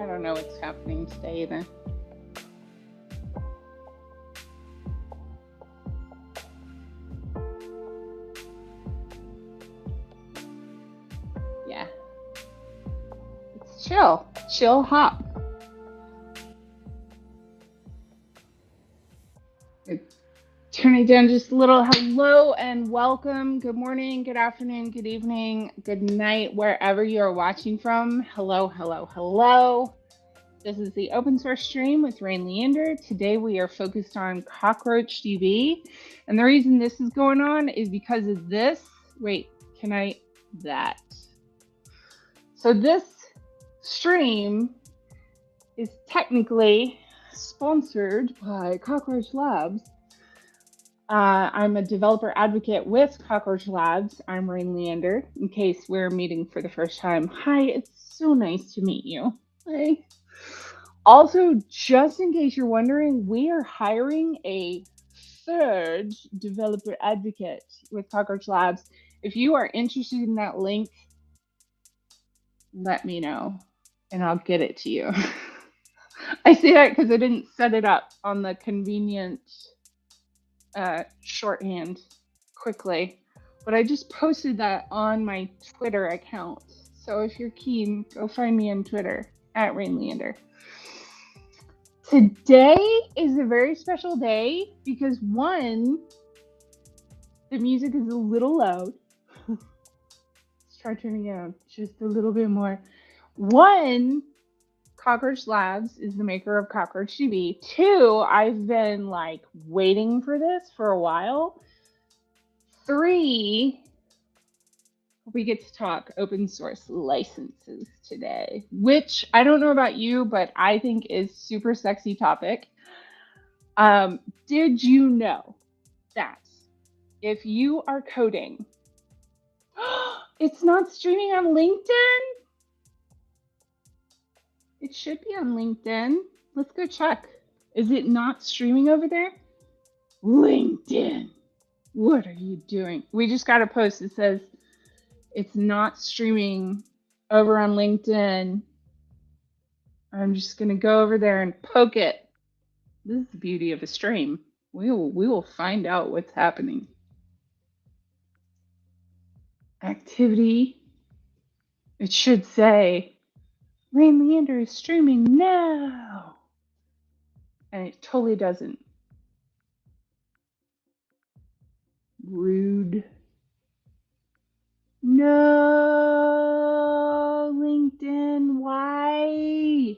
I don't know what's happening today either. Yeah. It's chill. Chill hop. Turn it down just a little. Hello and welcome. Good morning, good afternoon, good evening, good night, wherever you are watching from. Hello, hello, hello. This is the open source stream with Rain Leander. Today we are focused on CockroachDB. And the reason this is going on is because of this. Wait, can I? That. So this stream is technically sponsored by Cockroach Labs. I'm a developer advocate with Cockroach Labs. I'm Rain Leander, in case we're meeting for the first time. Hi, it's so nice to meet you. Hi. Also, just in case you're wondering, we are hiring a third developer advocate with Cockroach Labs. If you are interested in that link, let me know and I'll get it to you. I say that because I didn't set it up on the convenient shorthand quickly, but I just posted that on my Twitter account. So if you're keen, go find me on Twitter at Rain Leander. Today is a very special day because one, the music is a little loud. Let's try turning it down just a little bit more. One, Cockroach Labs is the maker of CockroachDB. Two, I've been like waiting for this for a while. Three, we get to talk open source licenses today, which I don't know about you, but I think is super sexy topic. Did you know that if you are coding, it's not streaming on LinkedIn? It should be on LinkedIn. Let's go check. Is it not streaming over there? LinkedIn. What are you doing? We just got a post that says it's not streaming over on LinkedIn. I'm just going to go over there and poke it. This is the beauty of a stream. We will find out what's happening. Activity. It should say Rain Leander is streaming now. And it totally doesn't. Rude. No, LinkedIn, why?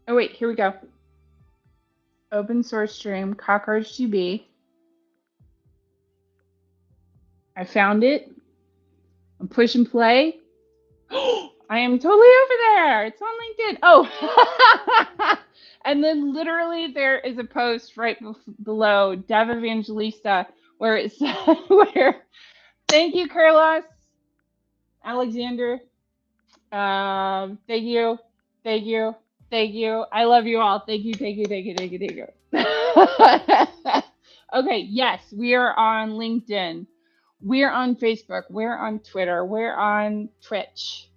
Oh, wait, here we go. Open source stream, CockroachDB. I found it. I'm pushing play. I am totally over there. It's on LinkedIn. Oh, and then literally there is a post right below Dev Evangelista where it says, thank you, Carlos, Alexander. Thank you. I love you all. Thank you. Okay, yes, we are on LinkedIn. We're on Facebook. We're on Twitter. We're on Twitch.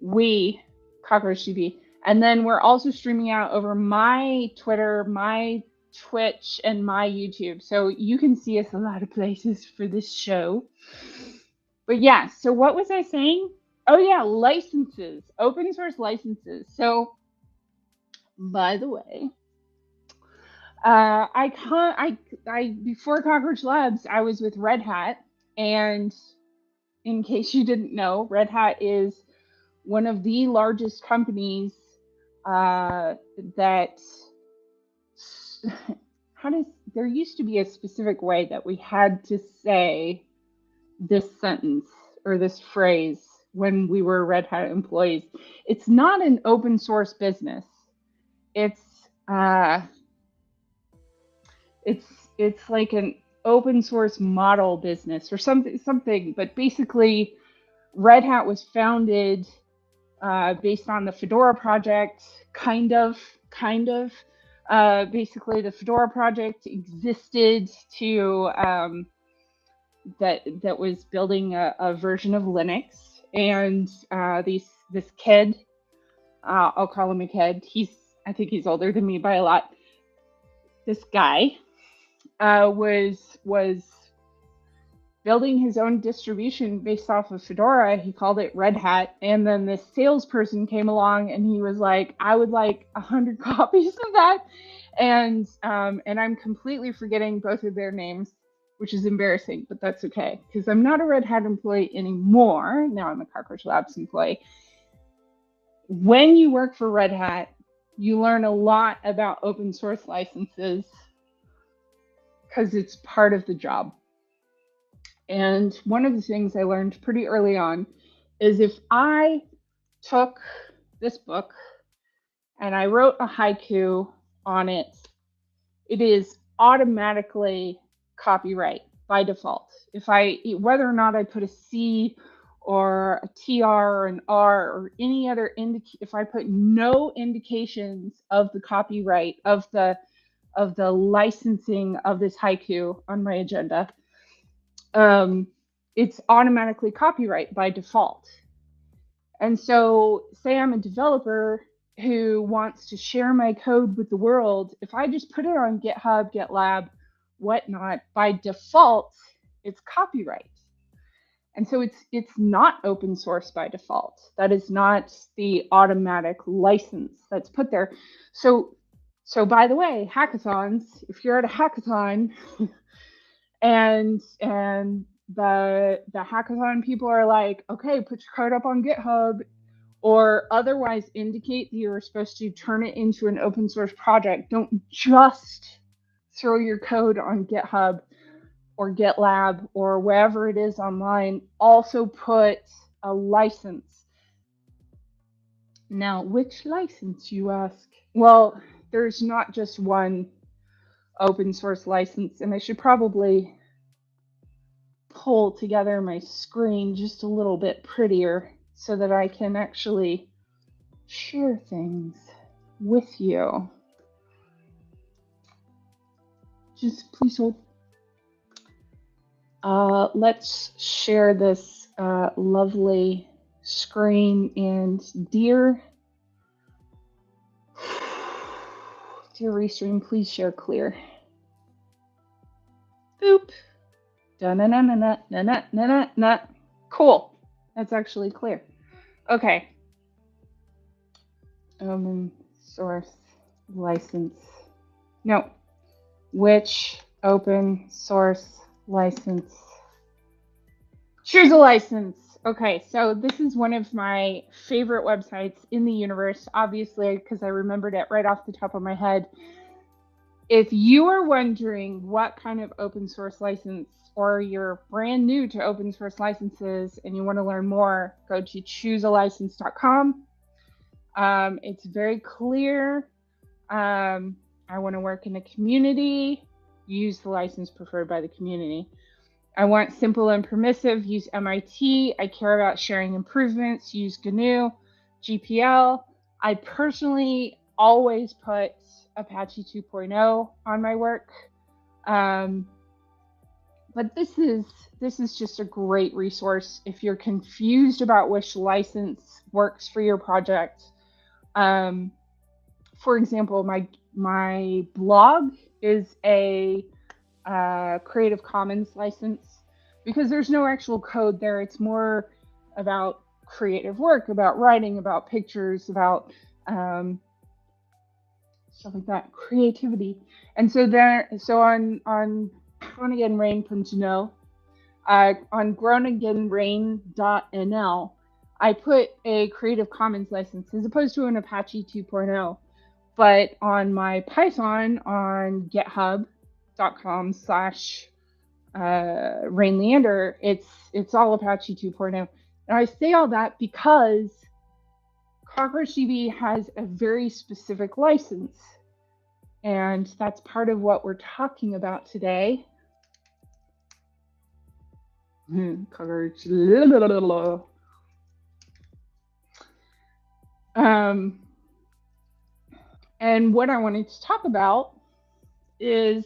CockroachDB. And then we're also streaming out over my Twitter, my Twitch, and my YouTube. So you can see us a lot of places for this show. But yeah, so what was I saying? Oh yeah, licenses, open source licenses. So, by the way, before Cockroach Labs, I was with Red Hat, and in case you didn't know, Red Hat is one of the largest companies that there used to be a specific way that we had to say this sentence or this phrase when we were Red Hat employees. It's not an open source business. It's like an open source model business or something. But basically, Red Hat was founded based on the Fedora project, kind of. Basically, the Fedora project existed to that was building a version of Linux, and these this kid. I'll call him a kid. I think he's older than me by a lot. This guy was building his own distribution based off of Fedora. He called it Red Hat. And then this salesperson came along and he was like, I would like 100 copies of that. And I'm completely forgetting both of their names, which is embarrassing, but that's okay, because I'm not a Red Hat employee anymore. Now I'm a Cockroach Labs employee. When you work for Red Hat, you learn a lot about open source licenses because it's part of the job. And one of the things I learned pretty early on is if I took this book and I wrote a haiku on it, it is automatically copyright by default. Whether or not I put a C or a TR or an R or any other if I put no indications of the copyright of the licensing of this haiku on my agenda, it's automatically copyright by default. And so say I'm a developer who wants to share my code with the world. If I just put it on GitHub, GitLab, whatnot, by default, it's copyright. And so it's not open source by default. That is not the automatic license that's put there. So by the way, hackathons, if you're at a hackathon and the hackathon people are like, okay, put your code up on GitHub, or otherwise indicate that you're supposed to turn it into an open source project. Don't just throw your code on GitHub or GitLab or wherever it is online. Also put a license. Now, which license, you ask? Well, there's not just one open source license, and I should probably pull together my screen just a little bit prettier so that I can actually share things with you. Just please hold. Let's share this lovely screen, and dear Restream, please share clear. Boop. Da-na-na-na-na-na-na-na-na. Cool. That's actually clear. Okay. Open source license. No. Which open source license? Choose a license. Okay, so this is one of my favorite websites in the universe, obviously, because I remembered it right off the top of my head. If you are wondering what kind of open source license, or you're brand new to open source licenses and you want to learn more, go to choosealicense.com. It's very clear. I want to work in a community, use the license preferred by the community. I want simple and permissive, use MIT. I care about sharing improvements, use GNU, GPL. I personally always put Apache 2.0 on my work. But this is just a great resource if you're confused about which license works for your project. For example, my blog is a Creative Commons license because there's no actual code there. It's more about creative work, about writing, about pictures, about stuff like that, creativity. And so on groningenrain.nl, on groningenrain.nl, I put a Creative Commons license as opposed to an Apache 2.0. But on my Python on github.com/rainleander, it's all Apache 2.0. And I say all that because CockroachDB has a very specific license. And that's part of what we're talking about today. Cockroach. And what I wanted to talk about is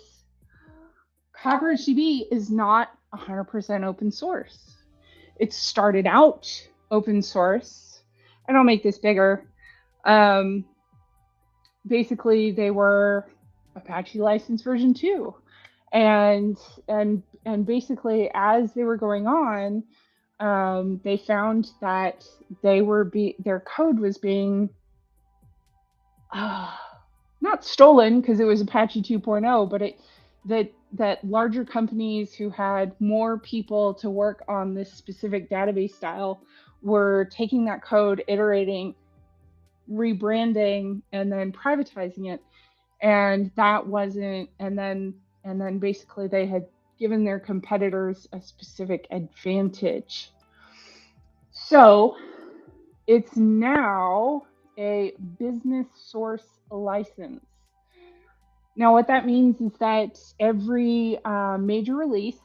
CockroachDB is not 100% open source. It started out open source, and I'll make this bigger. Um, Basically, they were Apache license version 2. And basically, as they were going on, they found that their code was being not stolen because it was Apache 2.0, but that larger companies who had more people to work on this specific database style were taking that code, iterating, rebranding, and then privatizing it. And that wasn't, and then basically they had given their competitors a specific advantage. So it's now a business source license. Now, what that means is that every major release,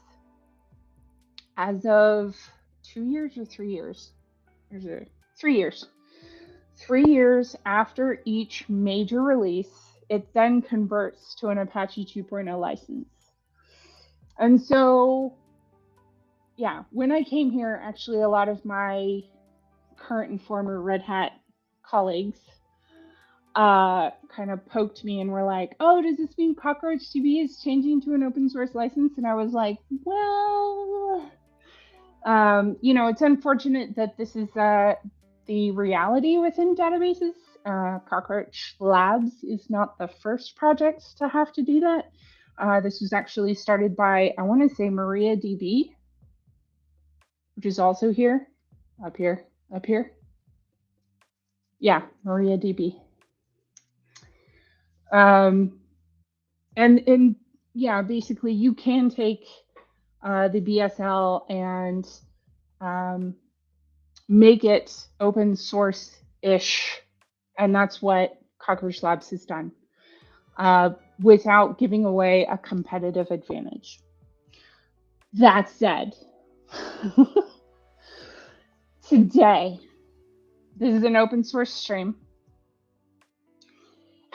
as of 2 years or 3 years, 3 years, 3 years after each major release, it then converts to an Apache 2.0 license. And so, yeah, when I came here, actually, a lot of my current and former Red Hat colleagues kind of poked me and were like, oh, does this mean CockroachDB is changing to an open source license? And I was like, well, it's unfortunate that this is the reality within databases. Cockroach Labs is not the first project to have to do that. This was actually started by, I want to say, MariaDB, which is also here, up here. Yeah, MariaDB. And yeah, basically you can take the BSL and make it open source-ish. And that's what Cockroach Labs has done without giving away a competitive advantage. That said, today, this is an open source stream.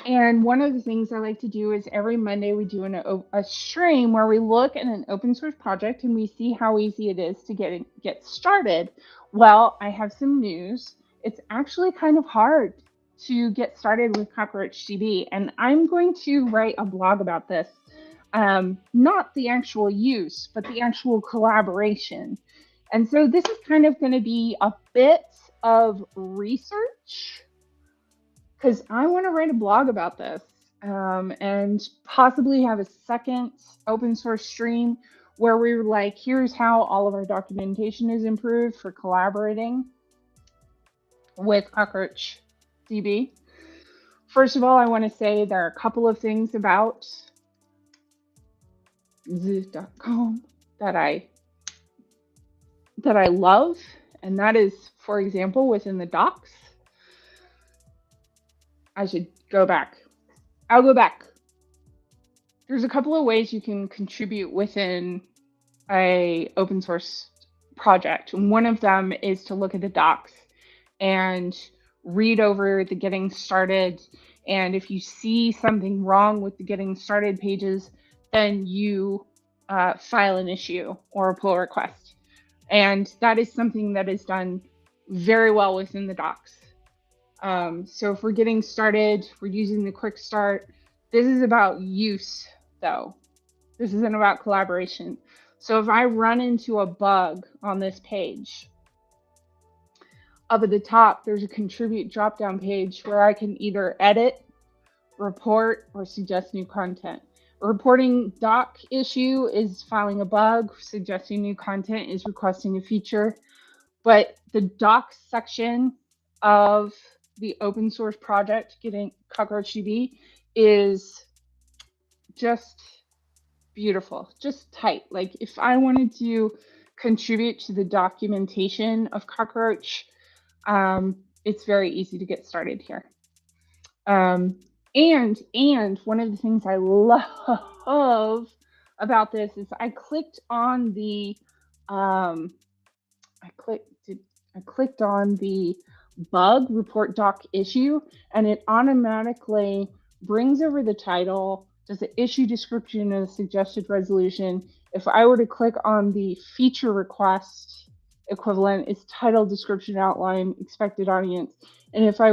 And one of the things I like to do is every Monday we do a stream where we look at an open source project and we see how easy it is to get started. Well, I have some news. It's actually kind of hard to get started with CockroachDB, and I'm going to write a blog about this. Not the actual use, but the actual collaboration. And so this is kind of going to be a bit of research, because I want to write a blog about this and possibly have a second open source stream where we're like, here's how all of our documentation is improved for collaborating with CockroachDB. First of all, I want to say there are a couple of things about z.com that I love, and that is, for example, within the docs. I should go back. I'll go back. There's a couple of ways you can contribute within a open source project. One of them is to look at the docs and read over the getting started. And if you see something wrong with the getting started pages, then you file an issue or a pull request. And that is something that is done very well within the docs. So if we're getting started, we're using the quick start. This is about use, though. This isn't about collaboration. So if I run into a bug on this page, up at the top, there's a contribute drop-down page where I can either edit, report, or suggest new content. A reporting doc issue is filing a bug, suggesting new content is requesting a feature. But the docs section of the open source project, getting CockroachDB, is just beautiful, just tight. Like if I wanted to contribute to the documentation of Cockroach, it's very easy to get started here. And one of the things I love about this is I clicked on the bug report doc issue, and it automatically brings over the title, does an issue description and a suggested resolution. If I were to click on the feature request, equivalent is title, description, outline, expected audience. And if I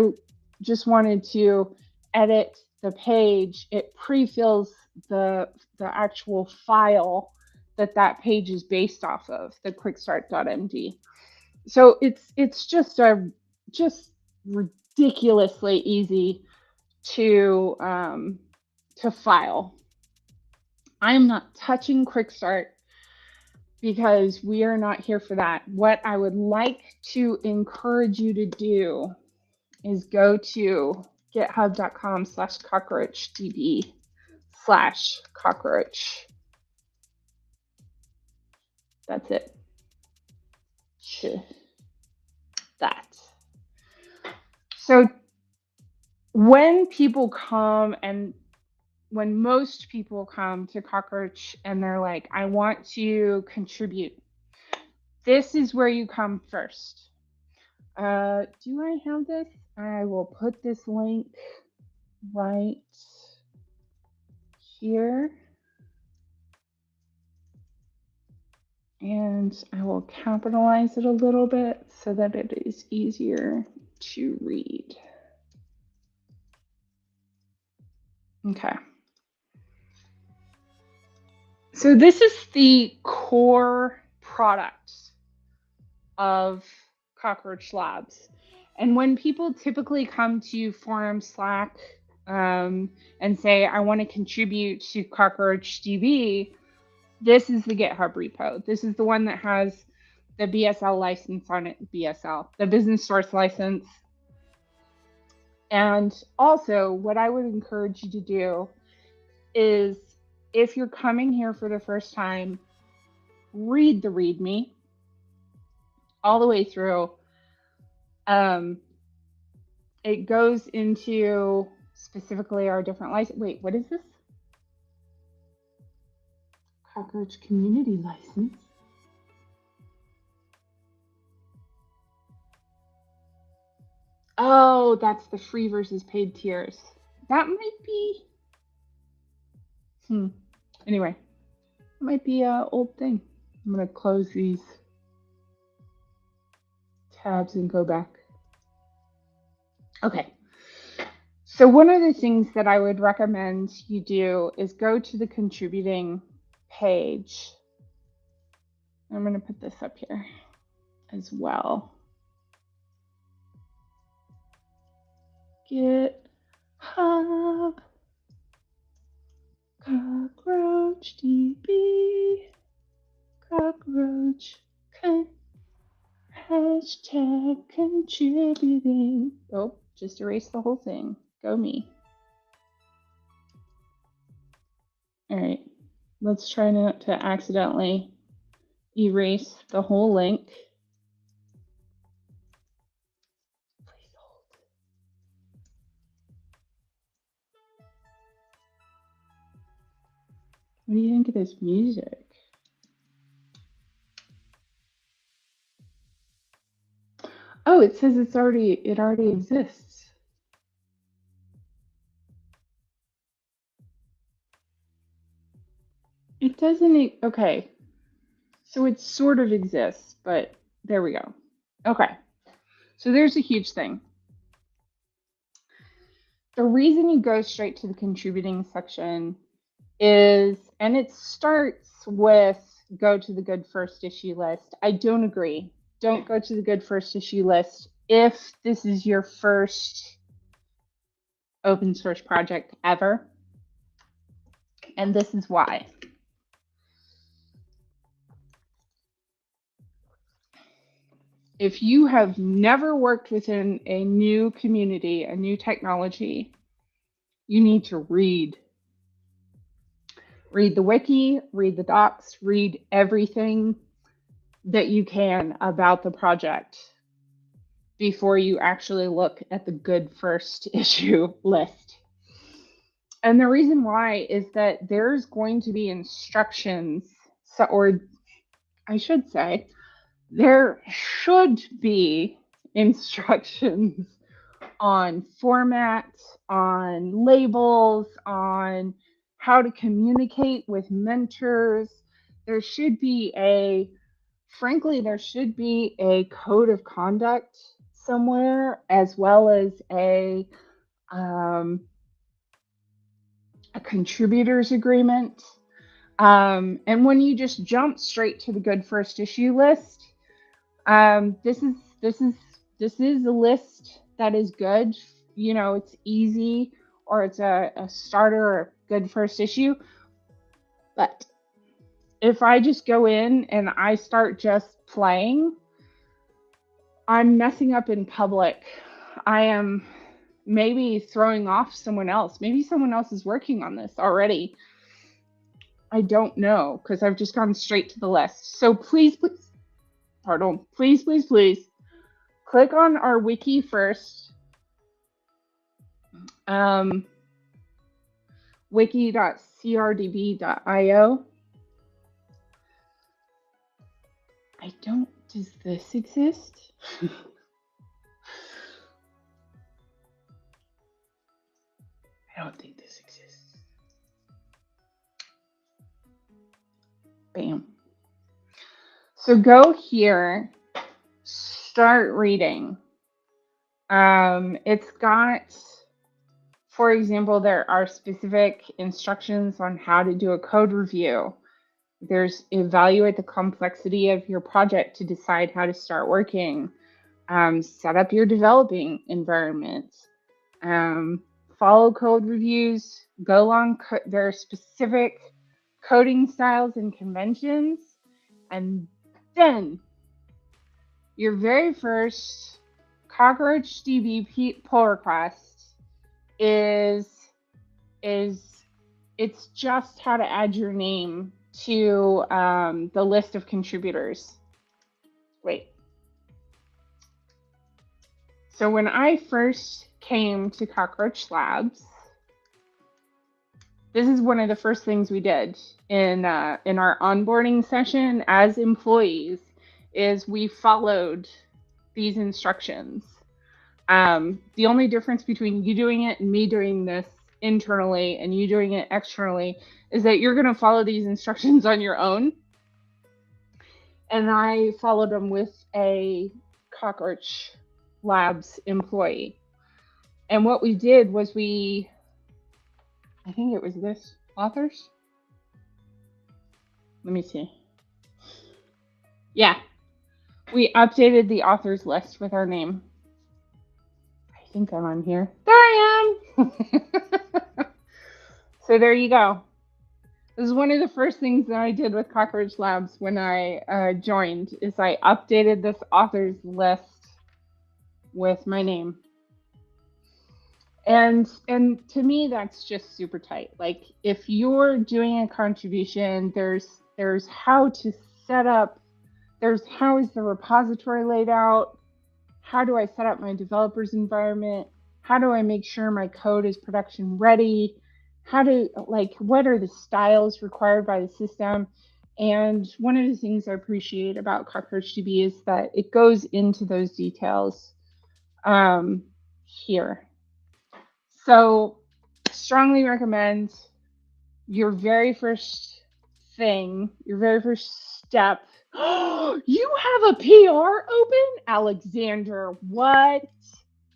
just wanted to edit the page, it pre-fills the actual file that page is based off of, the quickstart.md. So it's just ridiculously easy to file. I'm not touching QuickStart because we are not here for that. What I would like to encourage you to do is go to github.com/cockroachdb/cockroach. That's it. That. So when most people come to Cockroach and they're like, I want to contribute, this is where you come first. Do I have this? I will put this link right here. And I will capitalize it a little bit so that it is easier to read. Okay. So this is the core product of Cockroach Labs. And when people typically come to forum Slack and say, I want to contribute to CockroachDB, this is the GitHub repo. This is the one that has the BSL license on it, the business source license. And also, what I would encourage you to do is, if you're coming here for the first time, read the README all the way through. It goes into specifically our different license. Wait, what is this? Cockroach Community License. Oh, that's the free versus paid tiers. That might be. Anyway, it might be an old thing. I'm going to close these tabs and go back. Okay. So one of the things that I would recommend you do is go to the contributing page. I'm going to put this up here as well. GitHub, CockroachDB, Cockroach, hashtag contributing. Oh, just erase the whole thing. Go me. All right, let's try not to accidentally erase the whole link. Please hold. What do you think of this music? Oh, it says it already exists. It doesn't, okay. So it sort of exists, but there we go. Okay, so there's a huge thing. The reason you go straight to the contributing section is, and it starts with go to the good first issue list. I don't agree. Don't go to the good first issue list if this is your first open source project ever. And this is why. If you have never worked within a new community, a new technology, you need to read. Read the wiki, read the docs, read everything that you can about the project before you actually look at the good first issue list. And the reason why is that there's going to be instructions, or I should say, there should be instructions on formats, on labels, on how to communicate with mentors. There should be a frankly, there should be a code of conduct somewhere, as well as a contributors agreement. And when you just jump straight to the good first issue list, this is a list that is good. You know, it's easy, or it's a starter or good first issue. But if I just go in and I start just playing, I'm messing up in public. I am maybe throwing off someone else. Maybe someone else is working on this already. I don't know, because I've just gone straight to the list. So please, please click on our wiki first. Wiki.crdb.io. Does this exist? I don't think this exists. Bam. So go here, start reading. It's got, for example, there are specific instructions on how to do a code review. There's evaluate the complexity of your project to decide how to start working. Set up your developing environment. Follow code reviews. Go along. There are specific coding styles and conventions. And then your very first CockroachDB pull request is it's just how to add your name to the list of contributors. Wait. So when I first came to Cockroach Labs, this is one of the first things we did in our onboarding session as employees, is we followed these instructions. The only difference between you doing it and me doing this internally and you doing it externally is that you're going to follow these instructions on your own. And I followed them with a Cockroach Labs employee. And what we did was I think it was this, authors? Let me see. Yeah. We updated the authors list with our name. I think I'm on here. There I am! So there you go. This is one of the first things that I did with Cockroach Labs when I joined, is I updated this authors list with my name. And to me, that's just super tight. Like, if you're doing a contribution, there's how to set up, there's how is the repository laid out, how do I set up my developer's environment, how do I make sure my code is production ready, what are the styles required by the system. And one of the things I appreciate about CockroachDB is that it goes into those details here. So strongly recommend your very first thing, your very first step. You have a PR open? Alexander, what?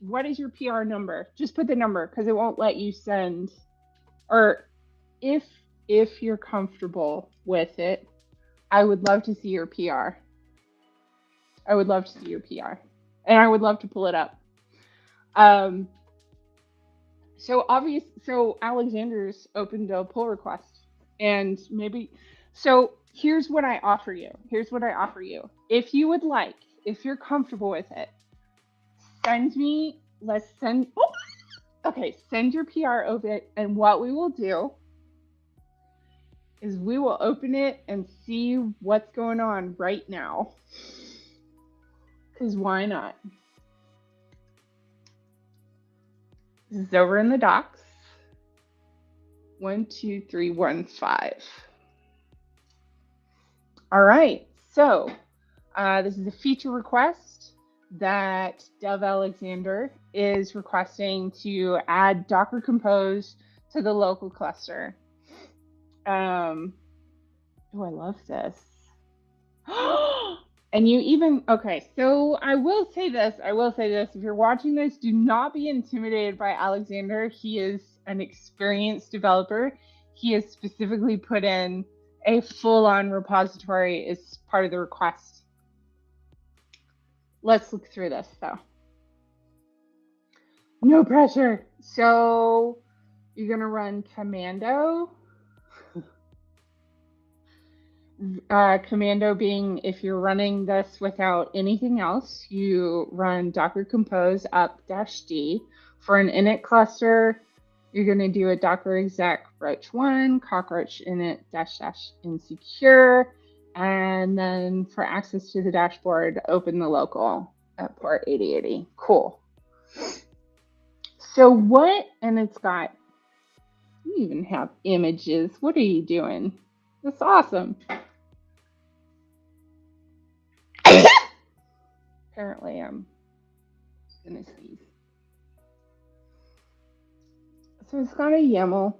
What is your PR number? Just put the number, because it won't let you send. Or if you're comfortable with it, I would love to see your PR. I would love to see your PR. And I would love to pull it up. So Alexander's opened a pull request, and so here's what I offer you. If you would like, if you're comfortable with it, send your PR over it, and what we will do is we will open it and see what's going on right now. Because why not? This is over in the docs. 12315. All right, so this is a feature request that Dev Alexander is requesting to add Docker Compose to the local cluster. Oh, I love this. And you even, okay, so I will say this, if you're watching this, do not be intimidated by Alexander. He is an experienced developer. He has specifically put in a full-on repository as part of the request. Let's look through this though. No pressure. So you're gonna run commando. Commando being if you're running this without anything else, you run docker compose up -d. For an init cluster, you're going to do a docker exec roach1, cockroach init -- insecure, and then for access to the dashboard, open the local at port 8080. Cool. So what, and it's got, you even have images. What are you doing? That's awesome. Apparently, I'm gonna sneeze. So it's got a YAML.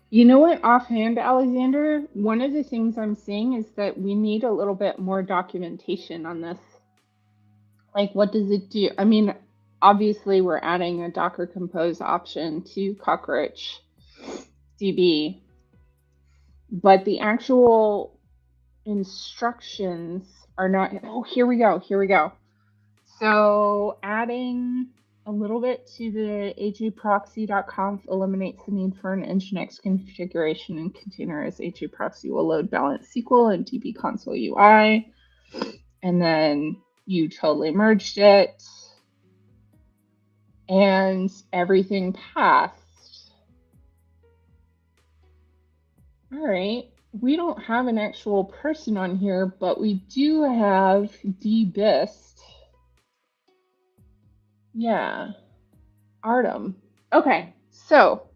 You know what, offhand, Alexander, one of the things I'm seeing is that we need a little bit more documentation on this. Like, what does it do? I mean, obviously, we're adding a Docker Compose option to CockroachDB, but the actual instructions are not. Oh, here we go. So adding a little bit to the agproxy.conf eliminates the need for an nginx configuration and container, as agproxy will load balance SQL and DB console UI. And then you totally merged it and everything passed. All right. We don't have an actual person on here, but we do have dbist. Yeah, Artem. Okay, so,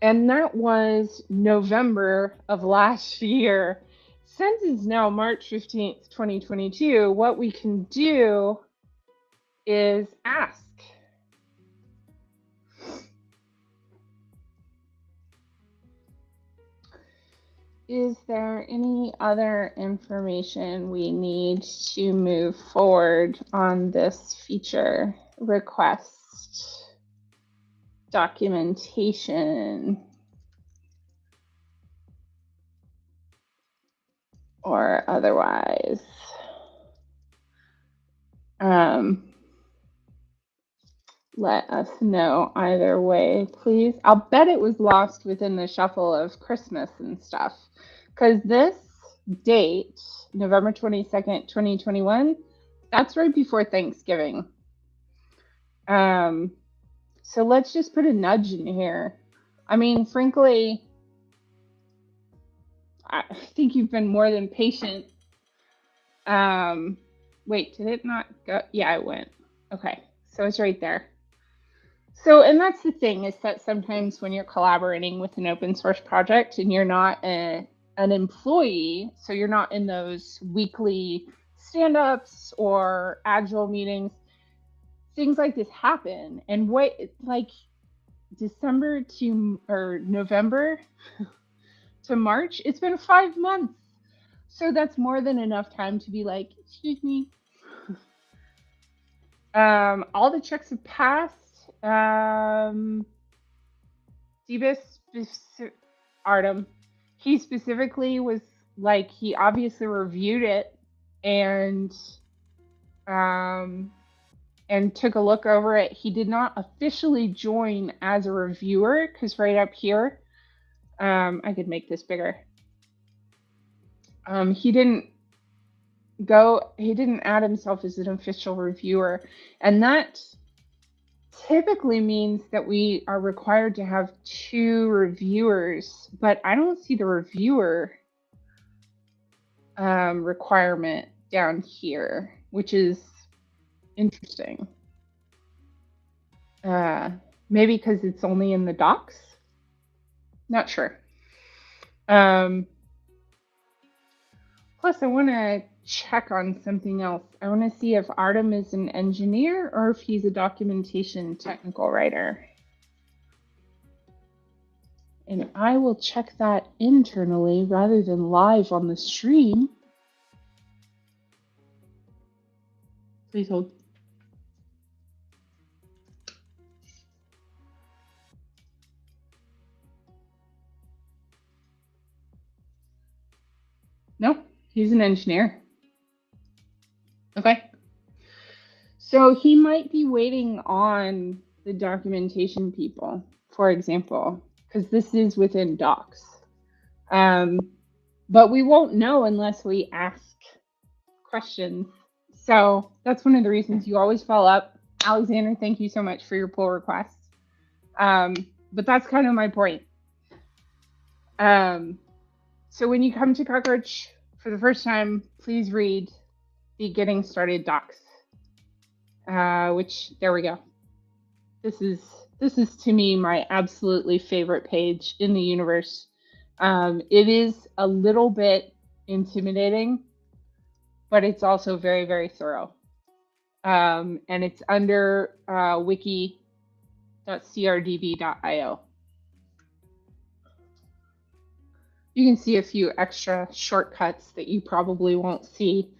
and that was November of last year. Since it's now March 15th, 2022, what we can do is ask. Is there any other information we need to move forward on this feature? Request, documentation, or otherwise? Let us know either way, please. I'll bet it was lost within the shuffle of Christmas and stuff, because this date, November 22nd, 2021, that's right before Thanksgiving. So let's just put a nudge in here. I mean, frankly, I think you've been more than patient. Wait, did it not go? Yeah, it went. Okay, so it's right there. So, and that's the thing, is that sometimes when you're collaborating with an open source project and you're not an employee, so you're not in those weekly stand-ups or agile meetings, things like this happen. And what, like December to, or November to March, it's been 5 months. So that's more than enough time to be like, excuse me. All the checks have passed. dbist Artem, he specifically was like, he obviously reviewed it and took a look over it. He did not officially join as a reviewer, because right up here, I could make this bigger. He didn't add himself as an official reviewer, and that typically means that we are required to have 2 reviewers, but I don't see the reviewer requirement down here, which is interesting. Maybe because it's only in the docs? Not sure. Plus, I want to check on something else. I want to see if Artem is an engineer or if he's a documentation technical writer. And I will check that internally rather than live on the stream. Please hold. Nope, he's an engineer. Okay. So he might be waiting on the documentation people, for example, because this is within docs. But we won't know unless we ask questions. So that's one of the reasons you always follow up. Alexander, thank you so much for your pull request. But that's kind of my point. So when you come to Cockroach for the first time, please read the Getting Started docs. Which, there we go. This is to me my absolutely favorite page in the universe. It is a little bit intimidating, but it's also very, very thorough. And it's under wiki.crdb.io. You can see a few extra shortcuts that you probably won't see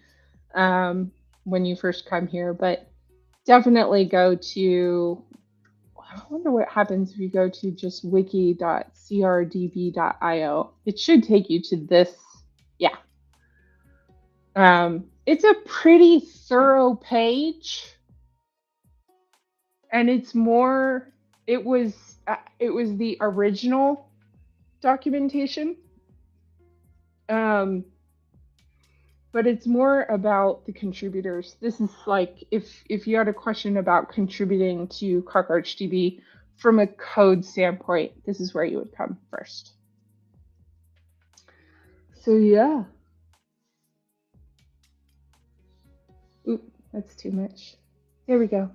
when you first come here, but definitely go to, I wonder what happens if you go to just wiki.crdb.io. It should take you to this. Yeah. It's a pretty thorough page. And it's more, it was the original documentation. But it's more about the contributors. This is like if you had a question about contributing to CockroachDB from a code standpoint, this is where you would come first. So yeah. Oop, that's too much. There we go.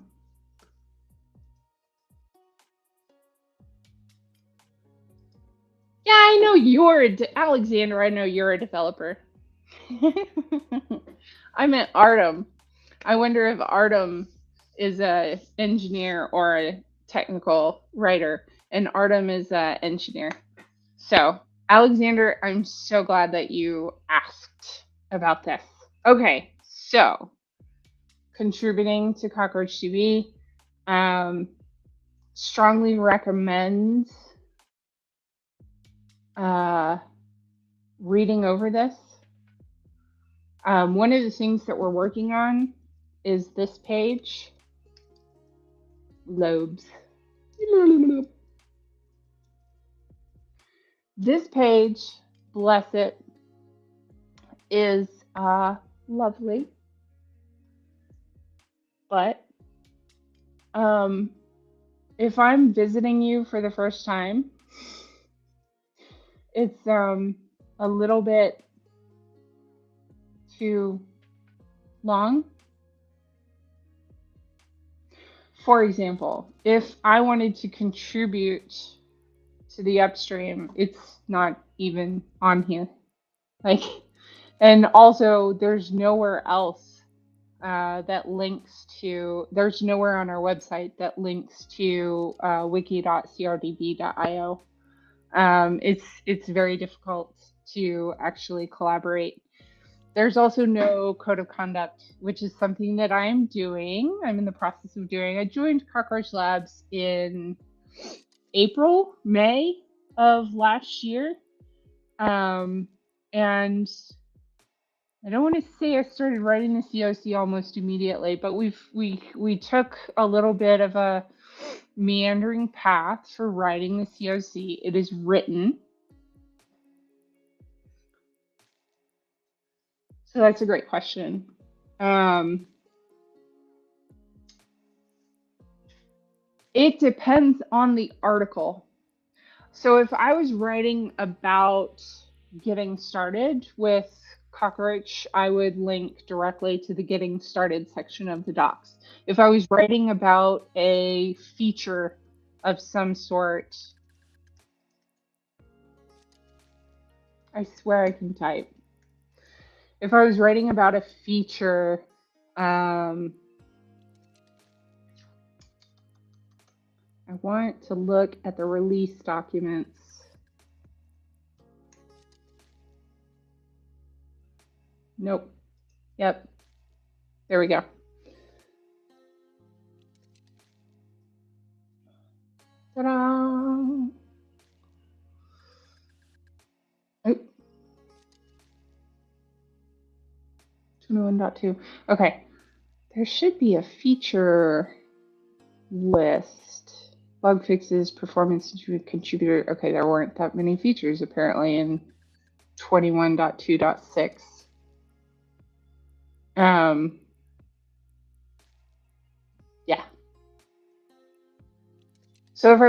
Yeah, I know Alexander, I know you're a developer. I meant Artem. I wonder if Artem is an engineer or a technical writer, and Artem is an engineer. So, Alexander, I'm so glad that you asked about this. Okay, so contributing to CockroachDB, strongly recommend reading over this. One of the things that we're working on is this page, lobes. This page, bless it, is lovely. But if I'm visiting you for the first time, it's a little bit too long. For example, if I wanted to contribute to the upstream, it's not even on here. And also there's nowhere else that links to, there's nowhere on our website that links to wiki.crdb.io. It's very difficult to actually collaborate. There's also no code of conduct, which is something that I'm doing. I'm in the process of doing. I joined Cockroach Labs in May of last year. And I don't want to say I started writing the COC almost immediately, but we took a little bit of a meandering path for writing the COC. It is written. So that's a great question. It depends on the article. So if I was writing about getting started with Cockroach, I would link directly to the Getting Started section of the docs. If I was writing about a feature of some sort, I swear I can type. if I was writing about a feature, I want to look at the release documents. Nope. Yep. There we go. Ta-da! Oh. 21.2. Okay. There should be a feature list. Bug fixes, performance contributor. Okay, there weren't that many features apparently in 21.2.6. Yeah. So if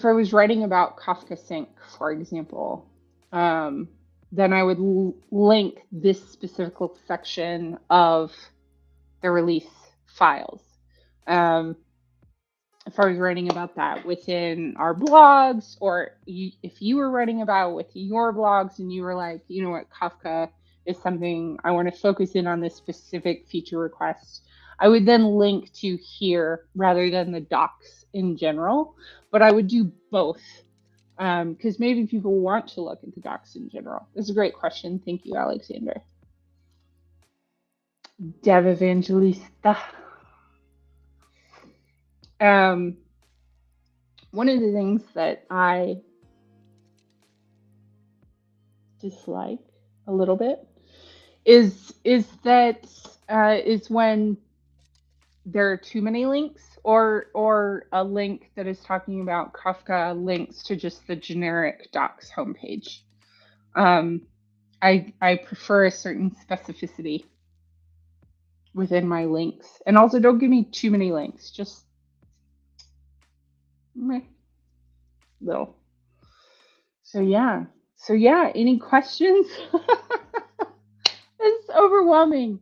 I was writing about Kafka Sync, for example, then I would link this specific section of the release files. If I was writing about that within our blogs, or if you were writing about within your blogs and you were like, you know what, Kafka is something I want to focus in on this specific feature request, I would then link to here rather than the docs in general. But I would do both because maybe people want to look at the docs in general. This is a great question. Thank you, Alexander. Dev Evangelista. One of the things that I dislike a little bit is when there are too many links, or a link that is talking about Kafka links to just the generic docs homepage. I prefer a certain specificity within my links, and also don't give me too many links. Just little. So yeah. Any questions? It's overwhelming.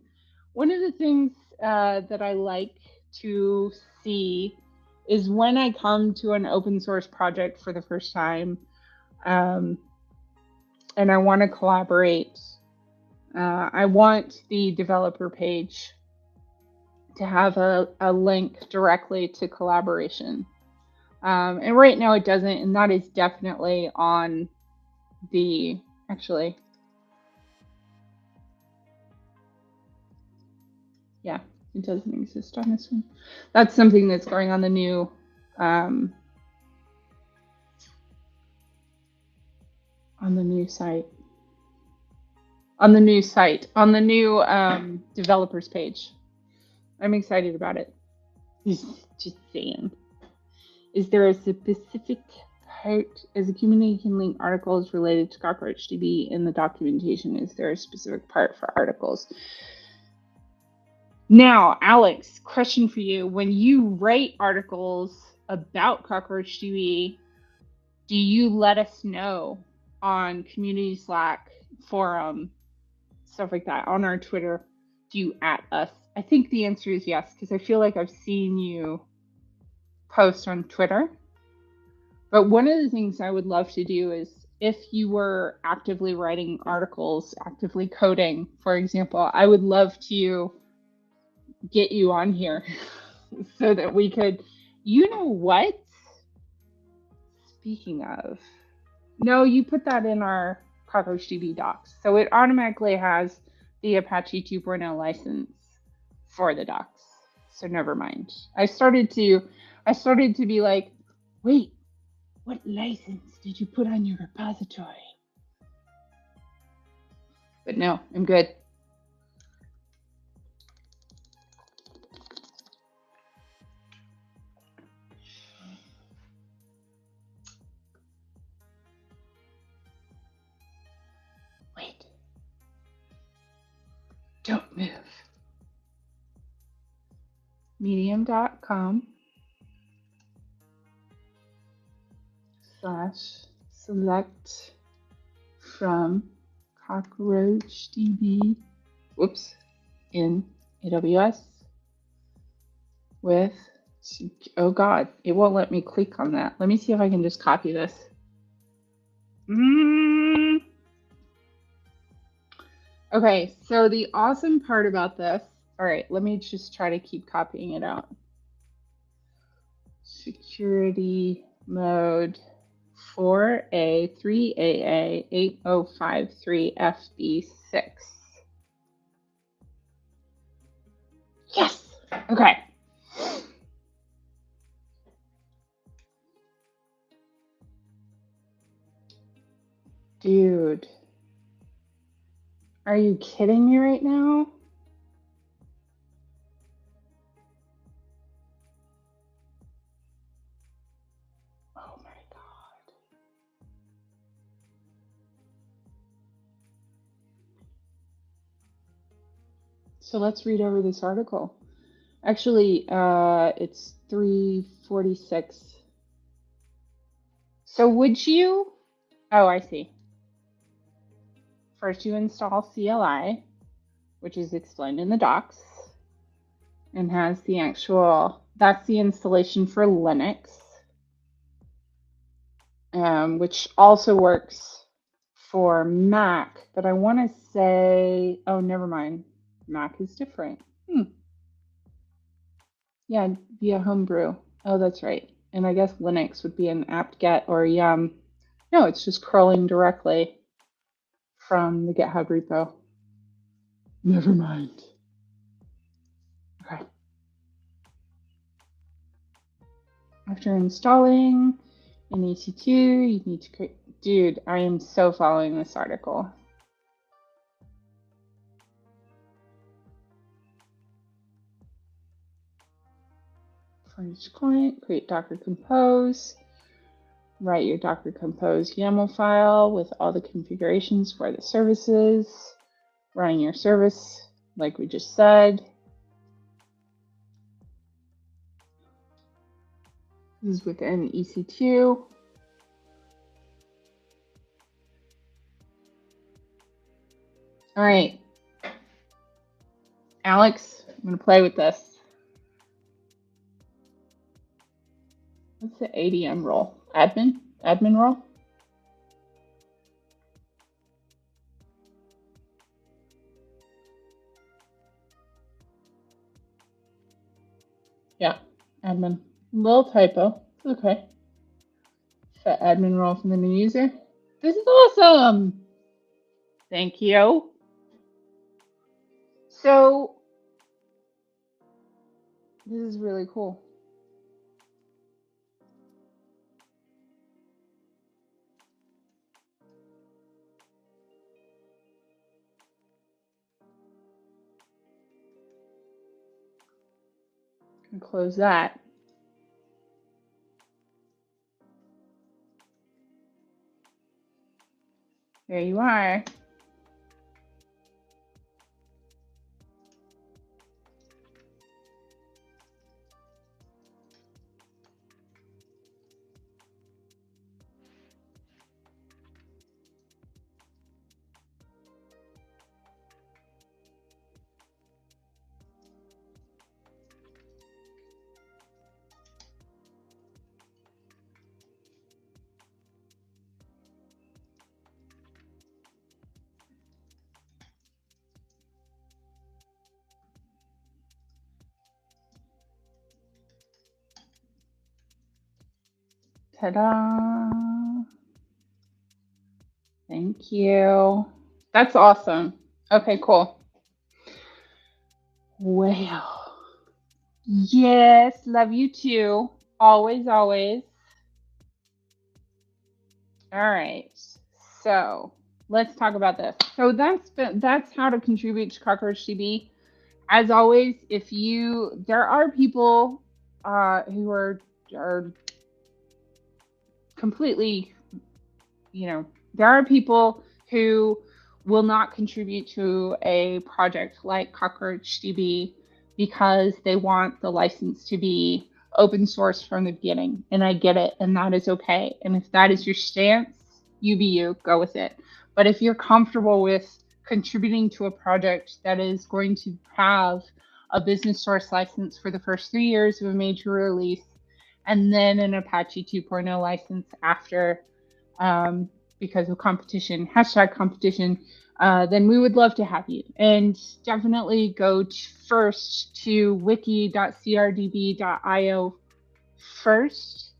One of the things that I like to see is when I come to an open source project for the first time, and I want to collaborate. I want the developer page to have a link directly to collaboration. And right now it doesn't, and that is definitely on the, actually, yeah, it doesn't exist on this one. That's something that's going on the new, on the new site. On the new site, on the new developers page. I'm excited about it. Just saying. Is there a specific part, as a community can link articles related to CockroachDB in the documentation? Is there a specific part for articles? Now, Alex, question for you. When you write articles about CockroachDB, do you let us know on community Slack, forum, stuff like that, on our Twitter? Do you at us? I think the answer is yes, because I feel like I've seen you post on Twitter. But one of the things I would love to do is if you were actively writing articles, actively coding, for example, I would love to get you on here so that we could, you know what? Speaking of, no, you put that in our CockroachDB docs. So it automatically has the Apache 2.0 license for the docs. So never mind. I started to be like, wait, what license did you put on your repository? But no, I'm good. Wait. Don't move. medium.com/select from CockroachDB, in AWS with, oh God, it won't let me click on that. Let me see if I can just copy this. Okay, so the awesome part about this, all right, let me just try to keep copying it out. Security mode 4A, 3AA, 8053 FB6. Yes! Okay. Dude, are you kidding me right now? Oh my God. So let's read over this article. Actually, it's 346. So would you, oh, I see. First you install CLI, which is explained in the docs, and has the actual, that's the installation for Linux, which also works for Mac, but I want to say, oh, never mind. Mac is different. Yeah, via homebrew. Oh, that's right. And I guess Linux would be an apt-get or yum. No, it's just curling directly from the GitHub repo. Never mind. Okay. After installing an EC2, you need to create. Dude, I am so following this article. For each client, create Docker Compose. Write your Docker Compose YAML file with all the configurations for the services. Running your service, like we just said. This is within EC2. All right. Alex, I'm going to play with this. What's the ADM role? Admin? Admin role? Yeah, admin. Little typo. It's okay. Set admin role from the new user. This is awesome. Thank you. So, this is really cool. And close that. There you are. Ta-da. Thank you. That's awesome. Okay, cool. Well, yes, love you too. Always, always. All right. So let's talk about this. So that's how to contribute to CockroachDB. As always, there are people who are completely, there are people who will not contribute to a project like CockroachDB because they want the license to be open source from the beginning. And I get it, and that is okay. And if that is your stance, you be you, go with it. But if you're comfortable with contributing to a project that is going to have a business source license for the first 3 years of a major release, and then an Apache 2.0 license after, because of competition, #competition, then we would love to have you. And definitely go first to wiki.crdb.io first.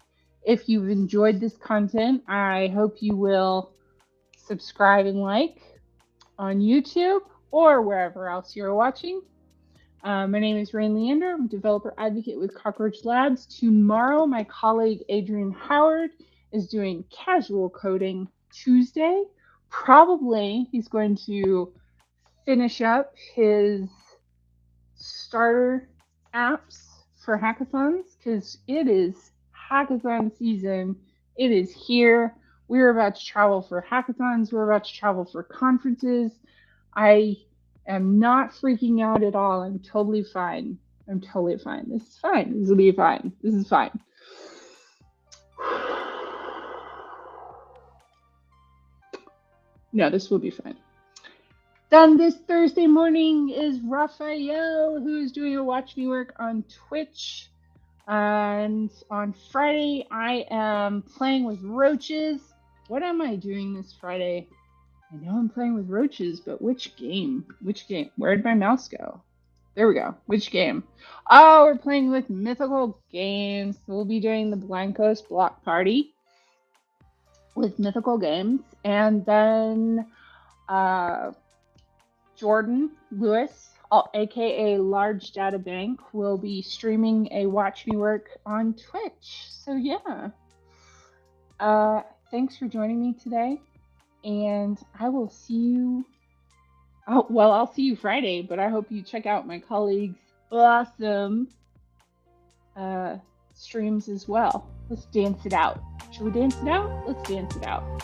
If you've enjoyed this content, I hope you will subscribe and like on YouTube or wherever else you're watching. My name is Rain Leander. I'm a developer advocate with Cockroach Labs. Tomorrow, my colleague Adrian Howard is doing Casual Coding Tuesday. Probably he's going to finish up his starter apps for hackathons because it is hackathon season. It is here. We're about to travel for hackathons. We're about to travel for conferences. I am not freaking out at all. I'm totally fine. I'm totally fine. This is fine. This will be fine. This is fine. No, this will be fine. Then this Thursday morning is Raphael, who is doing a Watch Me Work on Twitch. And on Friday, I am playing with roaches. What am I doing this Friday? I know I'm playing with roaches, but which game? Which game? Where did my mouse go? There we go. Which game? Oh, we're playing with Mythical Games. We'll be doing the Blancos Block Party with Mythical Games. And then Jordan Lewis, aka Large Data Bank, will be streaming a Watch Me Work on Twitch. So yeah. Thanks for joining me today. And I will see you. Oh, well, I'll see you Friday, but I hope you check out my colleagues' awesome streams as well. Let's dance it out. Should we dance it out? Let's dance it out.